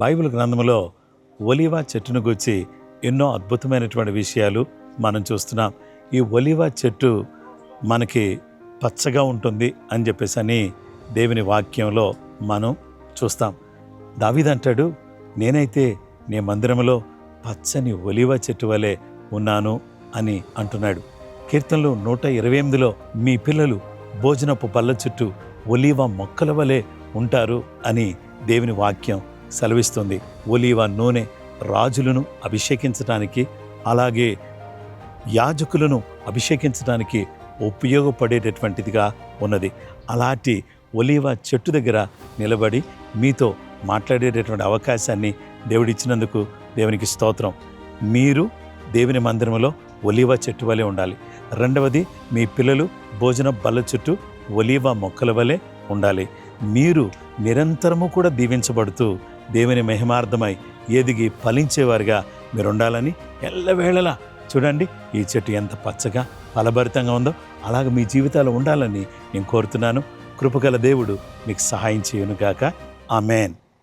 Bible గ్రంథంలో ఒలీవ చెట్టును గురించి ఎన్నో అద్భుతమైనటువంటి విషయాలు మనం చూస్తున్నాం. ఈ ఒలీవ చెట్టు మనకి పచ్చగా ఉంటుంది అని చెప్పేసి దేవుని వాక్యంలో మనం చూస్తాం. దావీదు అంటాడు, నేనైతే నీ మందిరంలో పచ్చని ఒలీవ చెట్టు వలె ఉన్నాను అని అంటున్నాడు. కీర్తనలు 128లో మీ పిల్లలు భోజనపు బల్ల చుట్టూ ఒలీవ మొక్కల వలె ఉంటారు అని దేవుని వాక్యం సెలవిస్తుంది. ఒలీవ నూనె రాజులను అభిషేకించడానికి, అలాగే యాజకులను అభిషేకించడానికి ఉపయోగపడేటటువంటిదిగా ఉన్నది. అలాంటి ఒలీవ చెట్టు దగ్గర నిలబడి మీతో మాట్లాడేటటువంటి అవకాశాన్ని దేవుడిచ్చినందుకు దేవునికి స్తోత్రం. మీరు దేవుని మందిరంలో ఒలీవ చెట్టు వలె ఉండాలి. రెండవది, మీ పిల్లలు భోజన బల్ల చుట్టూ ఒలీవ మొక్కల వలె ఉండాలి. మీరు నిరంతరము కూడా దీవించబడుతూ దేవుని మహిమార్థమై ఎదిగి ఫలించేవారుగా మీరు ఉండాలని ఎల్లవేళలా చూడండి, ఈ చెట్టు ఎంత పచ్చగా ఫలభరితంగా ఉందో అలాగ మీ జీవితాలు ఉండాలని నేను కోరుతున్నాను. కృపగల దేవుడు మీకు సహాయం చేయునుగాక. ఆమేన్.